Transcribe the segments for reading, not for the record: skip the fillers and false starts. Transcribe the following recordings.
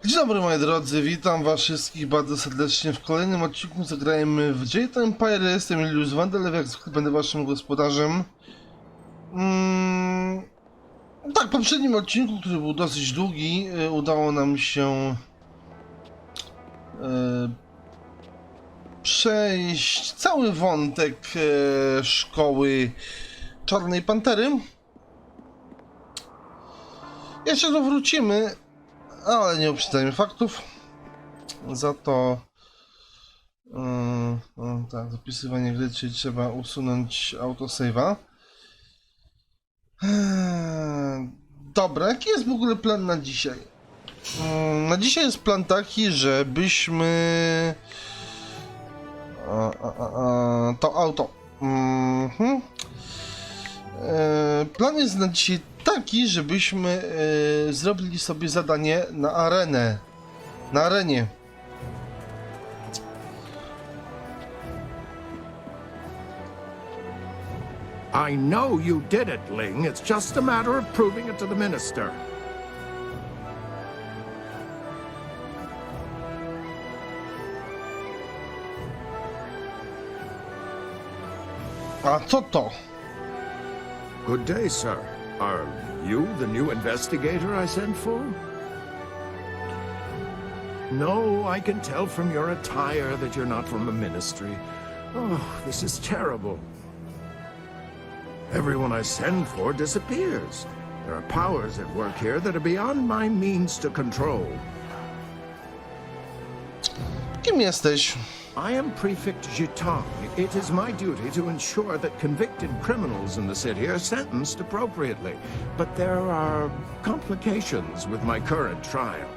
Dzień dobry moi drodzy, witam was wszystkich bardzo serdecznie w kolejnym odcinku Zagrajmy w Jade Empire. Jestem Juliusz Wandel, jak zwykle będę waszym gospodarzem. Tak, w poprzednim odcinku, który był dosyć długi, udało nam się przejść cały wątek szkoły Czarnej Pantery. Jeszcze tu wrócimy, ale nie uprzedzajmy faktów. Za to tak, zapisywanie gry, czyli trzeba usunąć autosave'a. Dobra, jaki jest w ogóle plan na dzisiaj? Na dzisiaj jest plan taki, żebyśmy to auto. Plan jest na dzisiaj taki, żebyśmy zrobili sobie zadanie na arenę. Na arenie. I know you did it, Ling. It's just a matter of proving it to the minister. A co to? Good day, sir. Are you the new investigator I sent for? No, I can tell from your attire that you're not from the ministry. Oh, this is terrible. Everyone I send for disappears. There are powers at work here that are beyond my means to control. Kim jesteś? I am Prefect Jitong. It is my duty to ensure that convicted criminals in the city are sentenced appropriately. But there are complications with my current trial.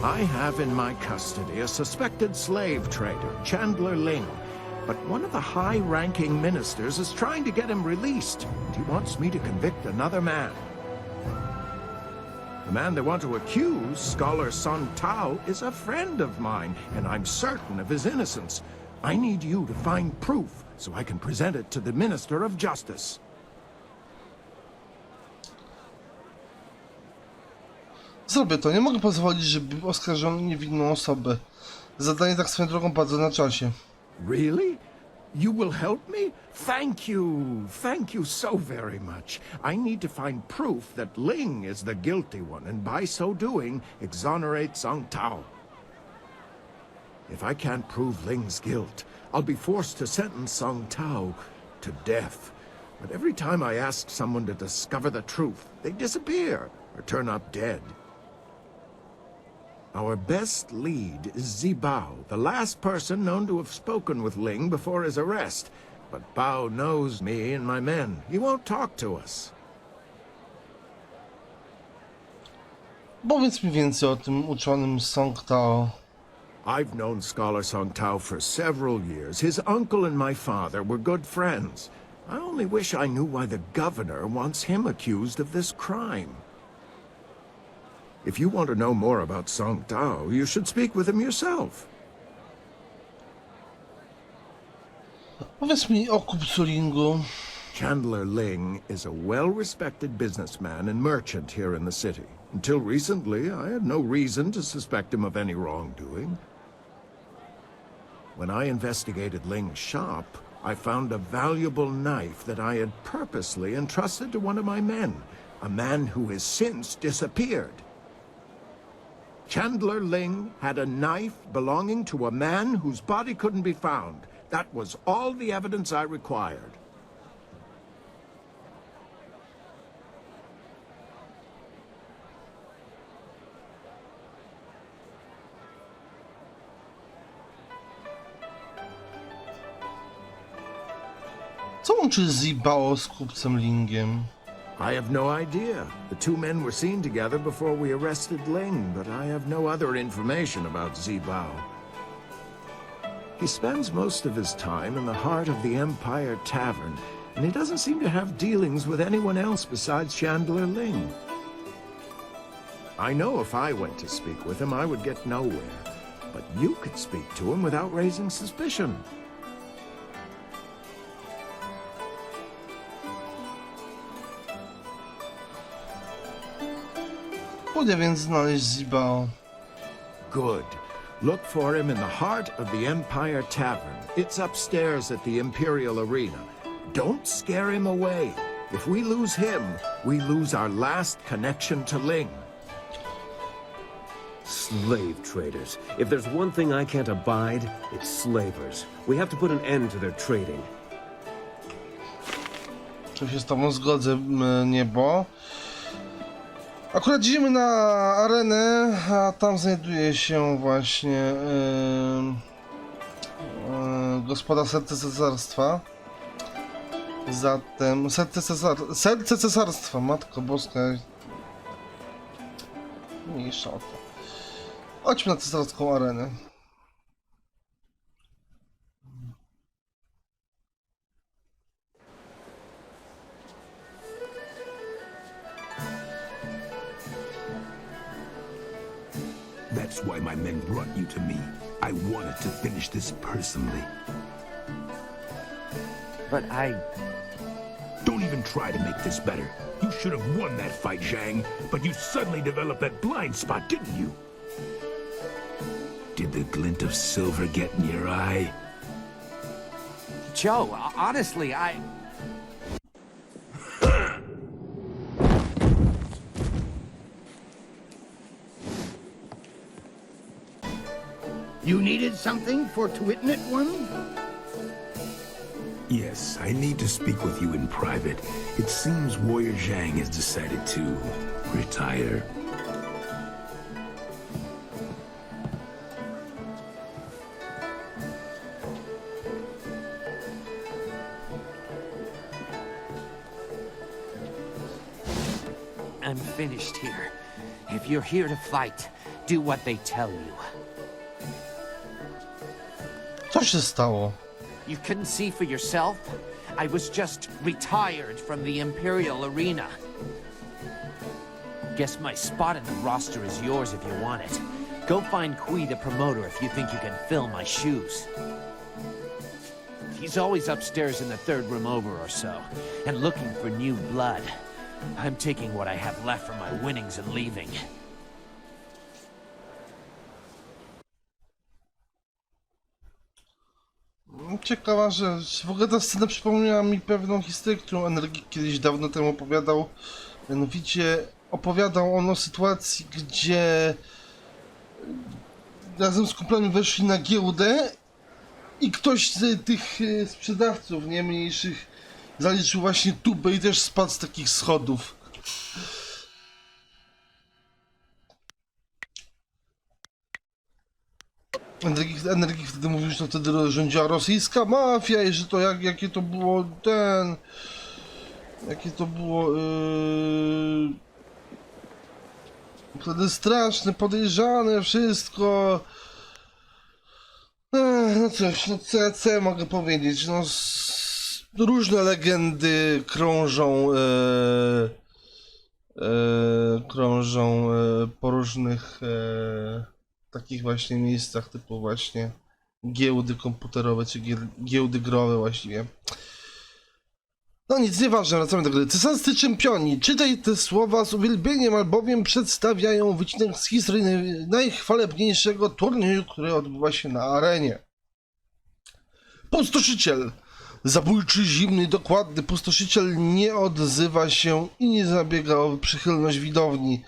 I have in my custody a suspected slave trader, Chandler Ling. But one of the high-ranking ministers is trying to get him released, and he wants me to convict another man. The man they want to accuse, Scholar Song Tao, is a friend of mine, and I'm certain of his innocence. I need you to find proof so I can present it to the Minister of Justice. Zrobię to. Nie mogę pozwolić, żeby oskarżono niewinną osobę. Zadanie tak swoją drogą bardzo na czasie. Really? You will help me? Thank you. Thank you so very much. I need to find proof that Ling is the guilty one, and by so doing, exonerate Song Tao. If I can't prove Ling's guilt, I'll be forced to sentence Song Tao to death. But every time I ask someone to discover the truth, they disappear or turn up dead. Our best lead is Zibao, the last person known to have spoken with Ling before his arrest. But Bao knows me and my men. He won't talk to us. Powiedz mi więcej o tym uczonym Song Tao. I've known Scholar Song Tao for several years. His uncle and my father were good friends. I only wish I knew why the governor wants him accused of this crime. If you want to know more about Song Tao, you should speak with him yourself. Powiedz mi o kupcu Lingu. Chandler Ling is a well-respected businessman and merchant here in the city. Until recently, I had no reason to suspect him of any wrongdoing. When I investigated Ling's shop, I found a valuable knife that I had purposely entrusted to one of my men, a man who has since disappeared. Chandler Ling had a knife belonging to a man whose body couldn't be found. That was all the evidence I required. Co łączy Zibao z kupcem Lingiem? I have no idea. The two men were seen together before we arrested Ling, but I have no other information about Zibao. He spends most of his time in the heart of the Empire Tavern, and he doesn't seem to have dealings with anyone else besides Chandler Ling. I know if I went to speak with him, I would get nowhere. But you could speak to him without raising suspicion. giełdę więc znaleźć Zibao. Good. Look for him in the heart of the Empire Tavern. It's upstairs at the Imperial Arena. Don't scare him away. If we lose him, we lose our last connection to Ling. Slave traders. If there's one thing I can't abide, it's slavers. We have to put an end to their trading. Czy się z tobą zgodzę, niebo? Akurat idziemy na arenę, a tam znajduje się właśnie gospoda serce cesarstwa. Zatem serce cesarstwa, matko boska. Mniejsza o to. Chodźmy na cesarską arenę. That's why my men brought you to me. I wanted to finish this personally. But I... Don't even try to make this better. You should have won that fight, Zhang, but you suddenly developed that blind spot, didn't you? Did the glint of silver get in your eye? Joe, honestly, I... You needed something for to witness one? Yes, I need to speak with you in private. It seems Warrior Zhang has decided to retire. I'm finished here. If you're here to fight, do what they tell you. Co się stało? You couldn't see for yourself? I was just retired from the Imperial Arena. Guess my spot in the roster is yours if you want it. Go find Kui the promoter if you think you can fill my shoes. He's always upstairs in the third room over or so, and looking for new blood. I'm taking what I have left from my winnings and leaving. Ciekawa rzecz. W ogóle ta scena przypomniała mi pewną historię, którą Energik kiedyś dawno temu opowiadał. Mianowicie opowiadał on o sytuacji, gdzie razem z kumplami weszli na giełdę i ktoś z tych sprzedawców, nie mniejszych, zaliczył właśnie tubę i też spadł z takich schodów. Energik wtedy mówił, że to wtedy rządziła rosyjska mafia i że to jakie to było jakie to było wtedy straszne, podejrzane, wszystko. No cóż, no co ja mogę powiedzieć, no różne legendy krążą po różnych takich właśnie miejscach, typu właśnie giełdy komputerowe, czy giełdy growe właściwie. No nic, nieważne, wracamy do gry. Cesarscy czempioni. Czytaj te słowa z uwielbieniem, albowiem przedstawiają wycinek z historii najchwalebniejszego turnieju, który odbywa się na arenie. Pustoszyciel. Zabójczy, zimny, dokładny pustoszyciel nie odzywa się i nie zabiega o przychylność widowni.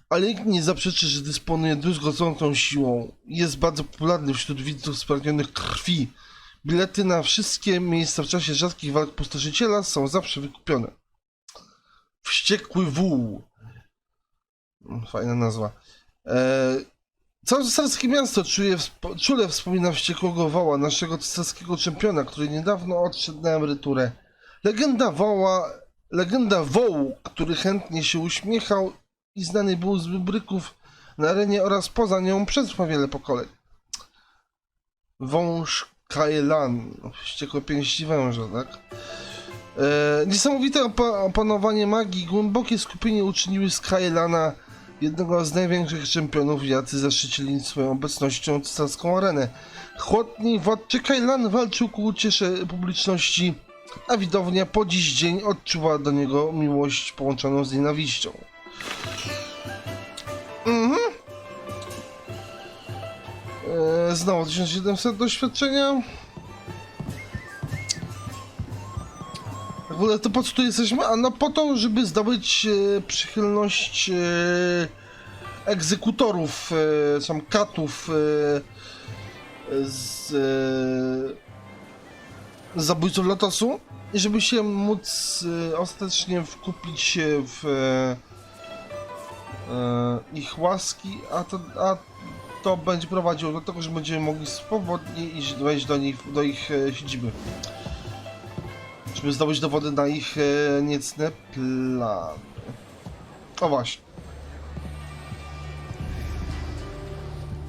Ale nikt nie zaprzeczy, że dysponuje druzgocącą siłą. Jest bardzo popularny wśród widzów spragnionych krwi. Bilety na wszystkie miejsca w czasie rzadkich walk pustoszyciela są zawsze wykupione. Wściekły wół. Fajna nazwa. Całe cesarskie miasto czule wspomina wściekłego woła, naszego cesarskiego czempiona, który niedawno odszedł na emeryturę. Legenda wołu, który chętnie się uśmiechał i znany był z wybryków na arenie oraz poza nią, przetrwa wiele pokoleń. Wąż Kaelan, wściekłe pięści węża, tak? Niesamowite opanowanie magii i głębokie skupienie uczyniły z Kaelana jednego z największych czempionów, jacy zaszczycili swoją obecnością cesarską arenę. Chłodny władczy Kaelan walczył ku uciesze publiczności, a widownia po dziś dzień odczuwa do niego miłość połączoną z nienawiścią. Znowu 1700 doświadczenia. W ogóle to po co tu jesteśmy? A no po to, żeby zdobyć przychylność egzekutorów, katów z zabójców Lotosu i żeby się móc ostatecznie wkupić w ich łaski, a to będzie prowadziło do tego, że będziemy mogli swobodnie iść wejść do ich siedziby. Żeby zdobyć dowody na ich niecne plany. O właśnie.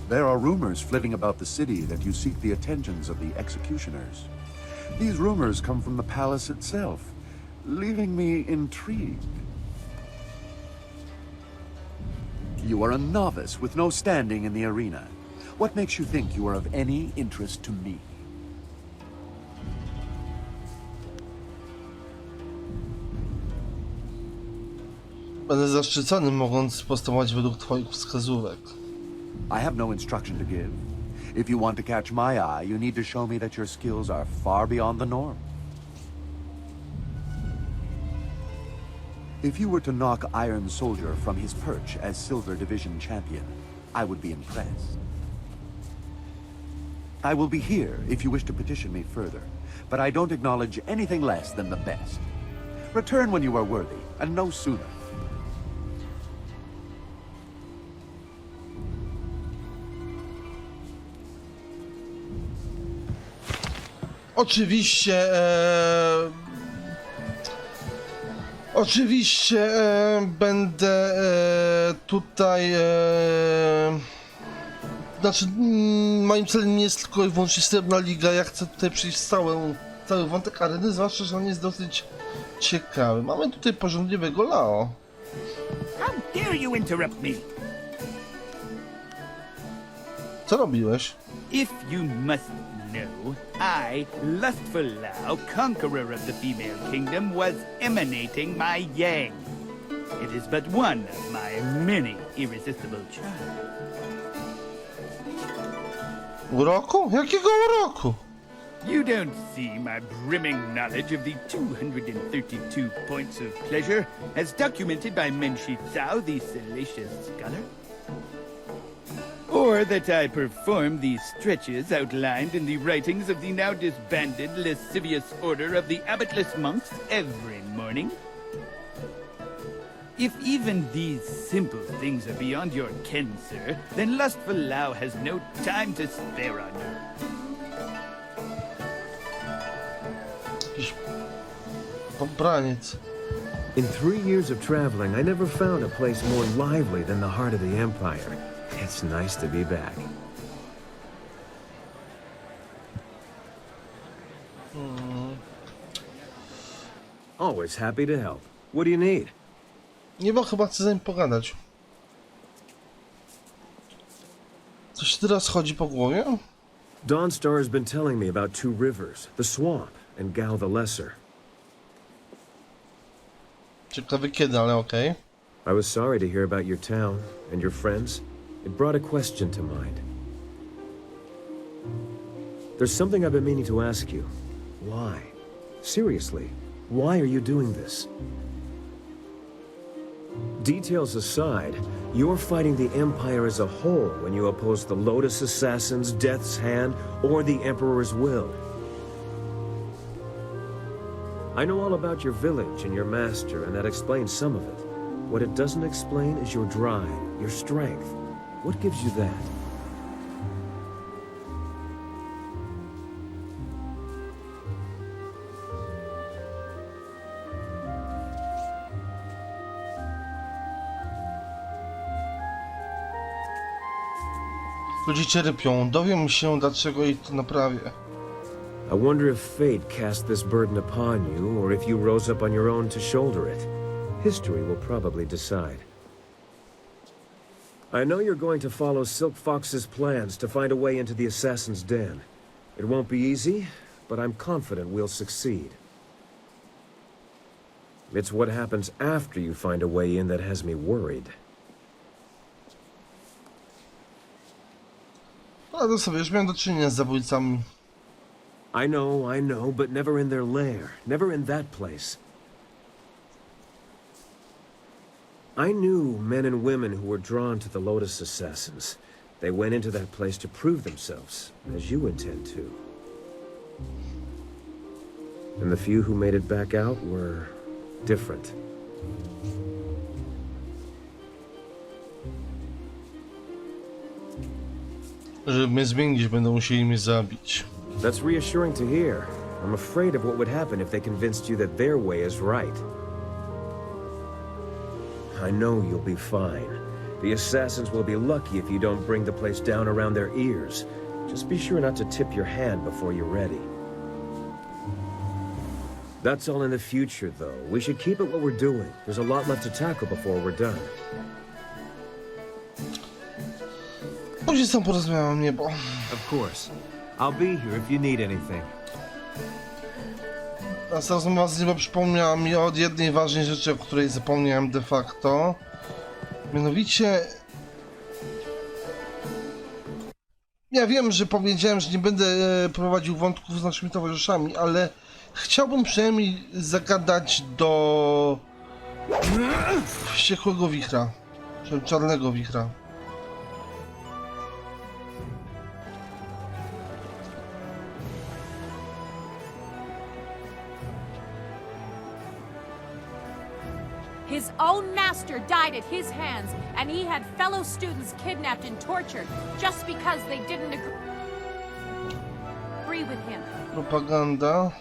There are rumors flitting about the city that you seek the attentions of the executioners. These rumors come from the palace itself, leaving me intrigued. You are a novice with no standing in the arena. What makes you think you are of any interest to me? Będę zaszczycony, mogąc postępować według twoich wskazówek. I have no instruction to give. If you want to catch my eye, you need to show me that your skills are far beyond the norm. If you were to knock Iron Soldier from his perch as Silver Division champion, I would be impressed. I will be here if you wish to petition me further, but I don't acknowledge anything less than the best. Return when you are worthy, and no sooner. Oczywiście będę tutaj znaczy moim celem nie jest tylko i wyłącznie Srebrna Liga, ja chcę tutaj przejść cały wątek areny, zwłaszcza, że on jest dosyć ciekawy. Mamy tutaj porządliwego Lao. How dare you interrupt me? Co robiłeś? If you must know, I, Lustful Lao, conqueror of the female kingdom, was emanating my yang. It is but one of my many irresistible charms. Uroku? Jakiego uroku? You don't see my brimming knowledge of the 232 points of pleasure as documented by Lisica, the salacious scholar? Or that I perform the stretches outlined in the writings of the now disbanded lascivious order of the abbotless monks every morning? If even these simple things are beyond your ken, sir, then Lustful Lao has no time to spare on you. Jakiś pobraniec. In 3 years of traveling, I never found a place more lively than the heart of the Empire. It's nice to be back. Always happy to help. What do you need? Nie, bo chyba chcę z nim pogadać. Coś teraz chodzi po głowie? Dawnstar has been telling me about 2 rivers, the Swamp and Gal the Lesser. Ciekawy kiedy, ale okej. I was sorry to hear about your town and your friends. It brought a question to mind. There's something I've been meaning to ask you. Why? Seriously, why are you doing this? Details aside, you're fighting the Empire as a whole when you oppose the Lotus Assassins, Death's Hand, or the Emperor's will. I know all about your village and your master, and that explains some of it. What it doesn't explain is your drive, your strength. What gives you that? Ludzie cierpią, dowiem się, dlaczego ich to naprawię. I wonder if fate cast this burden upon you, or if you rose up on your own to shoulder it. History will probably decide. I know you're going to follow Silk Fox's plans to find a way into the Assassin's Den. It won't be easy, but I'm confident we'll succeed. It's what happens after you find a way in that has me worried. Ale sobie już miałem do czynienia z zabójcami. I know, but never in their lair. Never in that place. I knew men and women who were drawn to the Lotus Assassins. They went into that place to prove themselves, as you intend to. And the few who made it back out were different. Żeby mnie zmienić, będą musieli mnie zabić. That's reassuring to hear. I'm afraid of what would happen if they convinced you that their way is right. I know you'll be fine. The assassins will be lucky if you don't bring the place down around their ears. Just be sure not to tip your hand before you're ready. That's all in the future, though. We should keep at what we're doing. There's a lot left to tackle before we're done. Później sam porozmawiam, niebo. Of course. I'll be here if you need anything. Ta rozmowa z niebo przypomniała mi o jednej ważnej rzeczy, o której zapomniałem de facto. Mianowicie... Ja wiem, że powiedziałem, że nie będę prowadził wątków z naszymi towarzyszami, ale chciałbym przynajmniej zagadać do wściekłego wichra, czy czarnego wichra. His own master died at his hands, and he had fellow students kidnapped and tortured just because they didn't agree with him. Propaganda.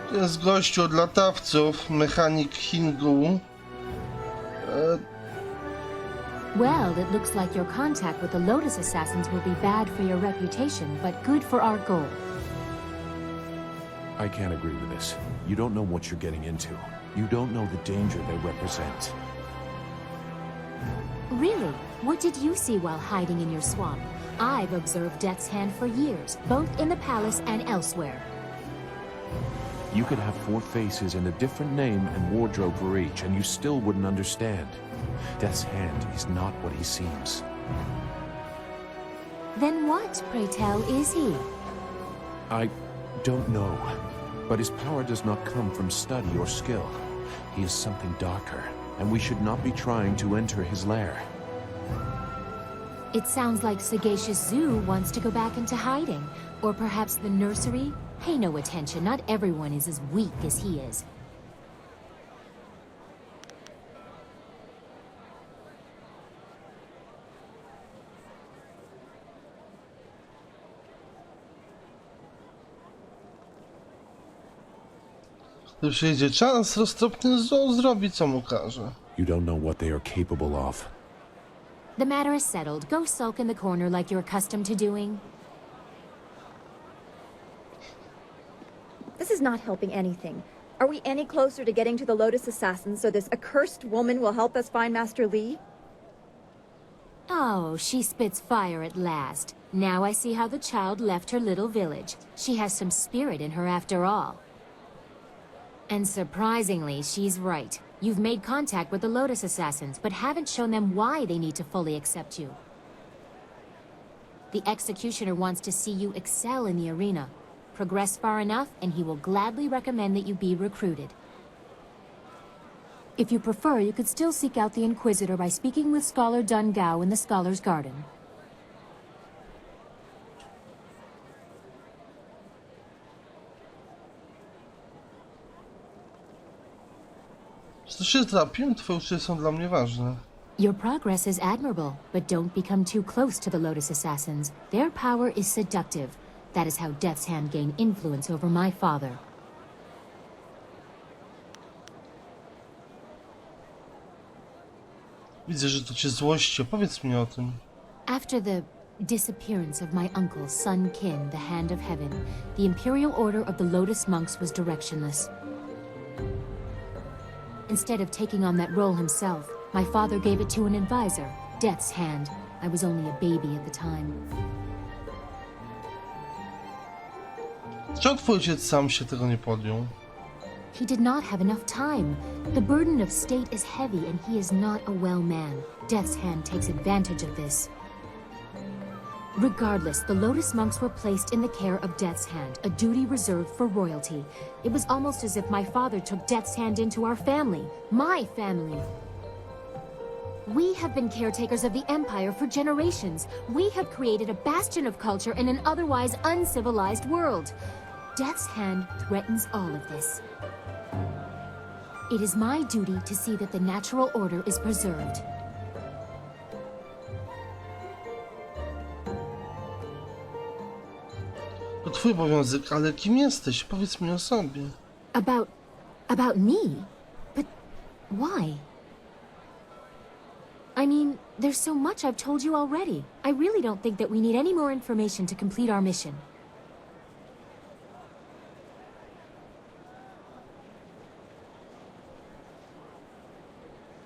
To jest gościu od latawców, mechanik Hingu. Well, it looks like your contact with the Lotus Assassins will be bad for your reputation, but good for our goal. I can't agree with this. You don't know what you're getting into. You don't know the danger they represent. Really? What did you see while hiding in your swamp? I've observed Death's Hand for years, both in the palace and elsewhere. You could have 4 faces and a different name and wardrobe for each, and you still wouldn't understand. Death's Hand is not what he seems. Then what, pray tell, is he? I don't know. But his power does not come from study or skill. He is something darker, and we should not be trying to enter his lair. It sounds like Sagacious Zoo wants to go back into hiding. Or perhaps the nursery? Pay no attention, not everyone is as weak as he is. Gdy przyjdzie czas, roztropny zoo zrobi, co mu każe. You don't know what they are capable of. The matter is settled. Go sulk in the corner like you're accustomed to doing. This is not helping anything. Are we any closer to getting to the Lotus Assassins so this accursed woman will help us find Master Li? Oh, she spits fire at last. Now I see how the child left her little village. She has some spirit in her after all. And surprisingly, she's right. You've made contact with the Lotus Assassins, but haven't shown them why they need to fully accept you. The Executioner wants to see you excel in the arena. Progress far enough, and he will gladly recommend that you be recruited. If you prefer, you could still seek out the Inquisitor by speaking with Scholar Dun Gao in the Scholar's Garden. To się trapiłem, twoje uczucia są dla mnie ważne. Your progress is admirable, but don't become too close to the Lotus Assassins. Their power is seductive. That is how Death's Hand gained influence over my father. Widzę, że to cię złości. Opowiedz mi o tym. After the disappearance of my uncle, Sun Qin, the Hand of Heaven, the Imperial Order of the Lotus Monks was directionless. Instead of taking on that role himself, my father gave it to an advisor, Death's Hand. I was only a baby at the time. Dlaczego twój ojciec sam się tego nie podjął? He did not have enough time. The burden of state is heavy, and he is not a well man. Death's Hand takes advantage of this. Regardless, the Lotus monks were placed in the care of Death's Hand, a duty reserved for royalty. It was almost as if my father took Death's Hand into our family. My family. We have been caretakers of the Empire for generations. We have created a bastion of culture in an otherwise uncivilized world. Death's Hand threatens all of this. It is my duty to see that the natural order is preserved. To twój obowiązek, ale kim jesteś? Powiedz mi o sobie. About me? But why? I mean, there's so much I've told you already. I really don't think that we need any more information to complete our mission.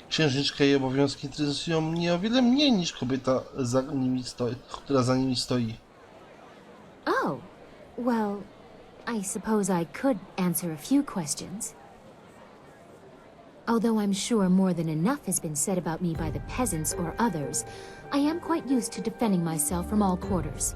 Księżniczkę i jej obowiązki interesują mnie o wiele mniej niż kobieta, która za nimi stoi. Oh, well, I suppose I could answer a few questions. Although I'm sure more than enough has been said about me by the peasants or others, I am quite used to defending myself from all quarters.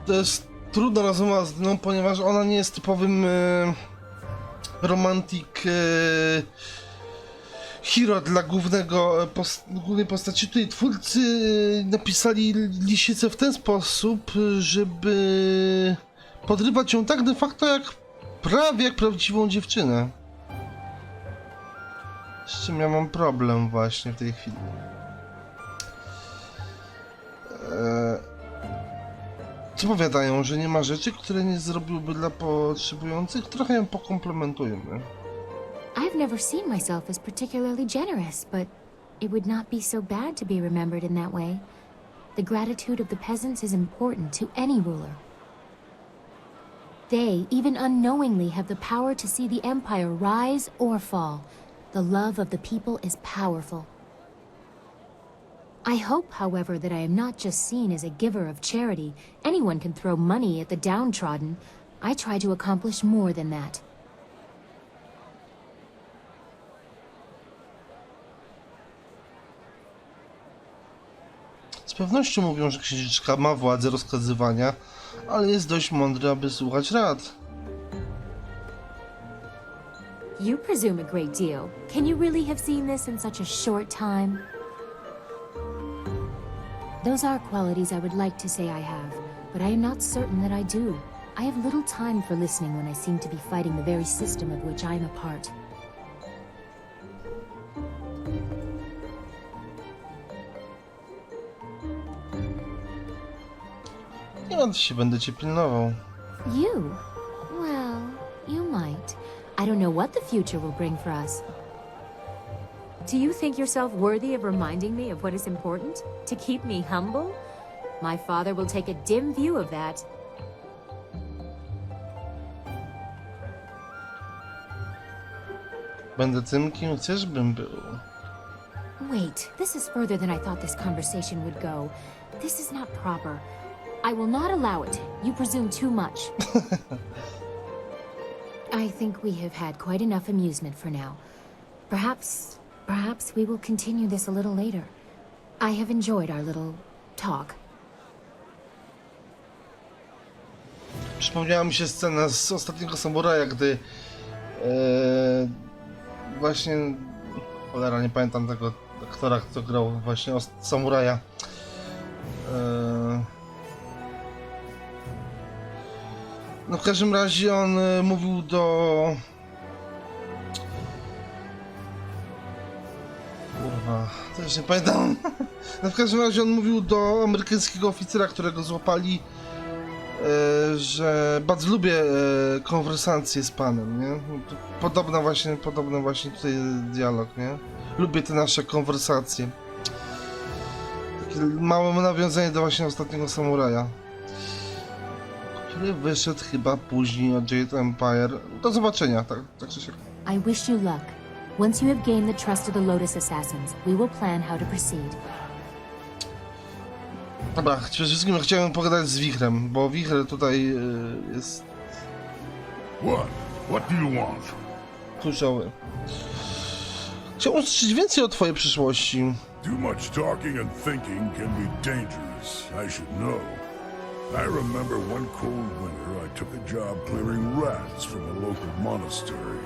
To jest trudna rozmowa z nią, ponieważ ona nie jest typowym romantic hero dla głównej postaci. Tutaj twórcy napisali Lisicę w ten sposób, żeby podrywać ją tak de facto prawie jak prawdziwą dziewczynę. Z czym ja mam problem właśnie w tej chwili. Co powiadają, że nie ma rzeczy, które nie zrobiłby dla potrzebujących? Trochę ją pokomplementujmy. I've never seen myself as particularly generous, but it would not be so bad to be remembered in that way. The gratitude of the peasants is important to any ruler. They, even unknowingly, have the power to see the empire rise or fall. The love of the people is powerful. I hope, however, that I am not just seen as a giver of charity. Anyone can throw money at the downtrodden. I try to accomplish more than that. Z pewnością mówią, że księżniczka ma władzę rozkazywania, ale jest dość mądry, aby słuchać rad. You presume a great deal. Can you really have seen this in such a short time? Those are qualities I would like to say I have, but I am not certain that I do. I have little time for listening when I seem to be fighting the very system of which I am a part. Nie martw się, będę cię pilnował. You? Well, you might. I don't know what the future will bring for us. Do you think yourself worthy of reminding me of what is important? To keep me humble? My father will take a dim view of that. Będę tym, kim chcesz, bym był. Wait, this is further than I thought this conversation would go. This is not proper. I will not allow it. You presume too much. I think we have had quite enough amusement for now. Perhaps we will continue this a little later. I have enjoyed our little talk. Przypomniała mi się scena z Ostatniego Samuraja, gdy właśnie, cholera, nie pamiętam tego aktora, kto grał właśnie Samuraja. No w każdym razie on mówił do... Kurwa, też nie pamiętam. No w każdym razie on mówił do amerykańskiego oficera, którego złapali, że bardzo lubię konwersacje z panem, nie? Podobny właśnie tutaj dialog, nie? Lubię te nasze konwersacje. Takie małe nawiązanie do właśnie ostatniego samuraja, który wyszedł chyba później od Jade Empire. Do zobaczenia, tak czy siak. I wish you luck. Once you have gained the trust of the Lotus Assassins, we will plan how to proceed. Dobra, przede wszystkim chciałem pogadać z Wichrem, bo Wicher tutaj jest What do you want? kluczowy. Chciałbym usłyszeć więcej o twojej przyszłości. Too much talking and thinking can be dangerous. I should know. I remember one cold winter I took a job clearing rats from a local monastery.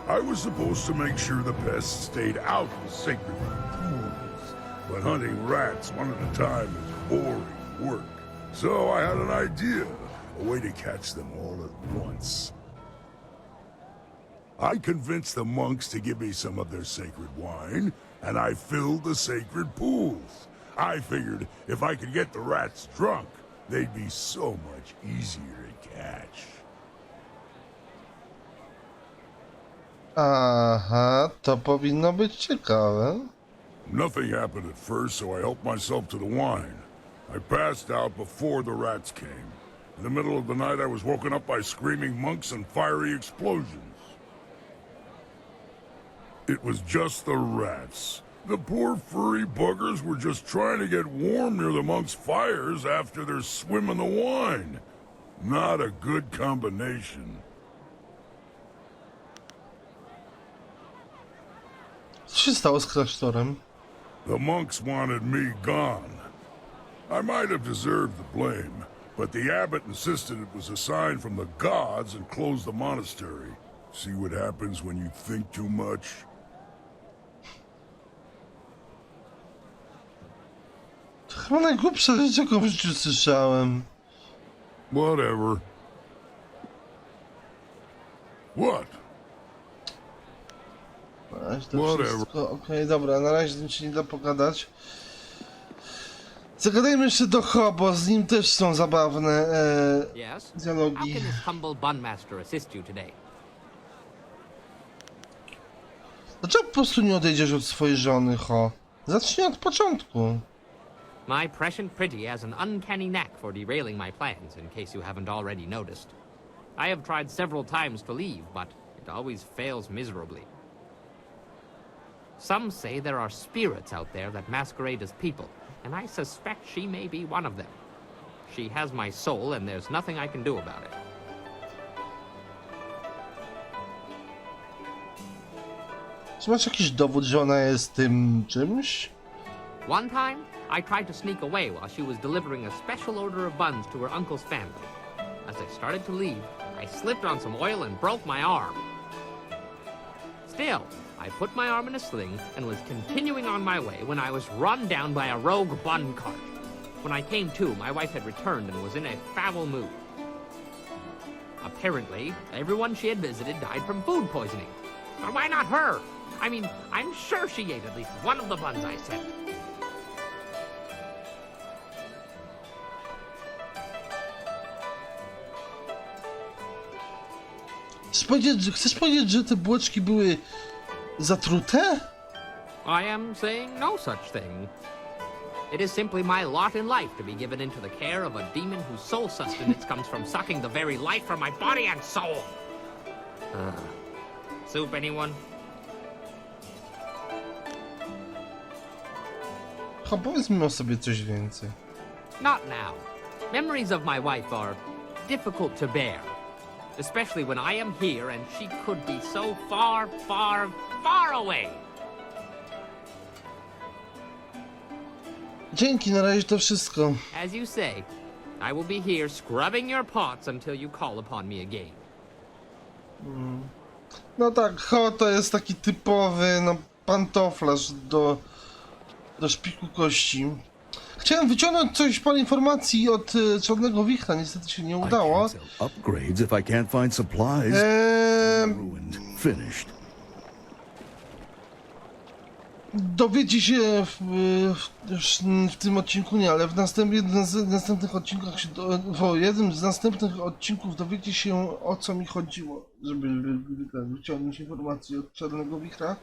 I was supposed to make sure the pests stayed out of the sacred pools, but hunting rats one at a time is boring work. So I had an idea, a way to catch them all at once. I convinced the monks to give me some of their sacred wine, and I filled the sacred pools. I figured if I could get the rats drunk, they'd be so much easier to catch. Aha, to powinno być ciekawe. Nothing happened at first, so I helped myself to the wine. I passed out before the rats came. In the middle of the night, I was woken up by screaming monks and fiery explosions. It was just the rats. The poor furry buggers were just trying to get warm near the monks' fires after their swim in the wine. Not a good combination. Co się stało z klasztorem? The monks wanted me gone. I might have deserved the blame, but the abbot insisted it was a sign from the gods and closed the monastery. See what happens when you think too much? To chyba najgłupsza rzecz, jaką w życiu słyszałem. Whatever. What? Na razie to wszystko. Okej, dobra, na razie tym się nie da pogadać. Zagadajmy jeszcze do Ho, bo z nim też są zabawne dialogi. Dlaczego po prostu nie odejdziesz od swojej żony, Ho? Zacznij od początku. My prescient pretty has an uncanny knack for derailing my plans, in case you haven't already noticed. I have tried several times to leave, but it always fails miserably. Some say there are spirits out there that masquerade as people, and I suspect she may be one of them. She has my soul, and there's nothing I can do about it. Czy masz jakiś dowód, że ona jest tym czymś? One time, I tried to sneak away while she was delivering a special order of buns to her uncle's family. As I started to leave, I slipped on some oil and broke my arm. Still, I put my arm in a sling and was continuing on my way when I was run down by a rogue bun cart. When I came to, my wife had returned and was in a foul mood. Apparently, everyone she had visited died from food poisoning. But why not her? I mean, I'm sure she ate at least one of the buns I sent. Chcesz powiedzieć, że te bułeczki były zatrute? I am saying no such thing. It is simply my lot in life to be given into the care of a demon whose sole sustenance comes from sucking the very life from my body and soul. Soup, anyone? Powiedz mi o sobie coś więcej. Not now. Memories of my wife are difficult to bear. Especially when I am here and she could be so far, far, far away. Dzięki, na razie to wszystko. As you say, I will be here scrubbing your pots until you call upon me again. No tak, Ho to jest taki typowy, no, pantoflarz do szpiku kości. Chciałem wyciągnąć coś, parę informacji od Czarnego Wichra, niestety się nie udało. Upgrades if I can't find supplies. Ruined. Finished. Dowiecie się w tym odcinku nie, ale w następnych odcinkach jednym z następnych odcinków dowiecie się, o co mi chodziło, żeby wyciągnąć informacje od Czarnego Wichra.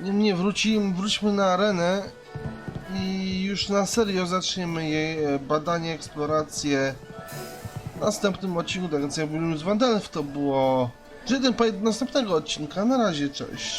Niemniej wróćmy na arenę i już na serio zaczniemy jej badanie, eksplorację w następnym odcinku. Tak więc jak mówiłem z Wandelf, to było Jade, do następnego odcinka. Na razie, cześć.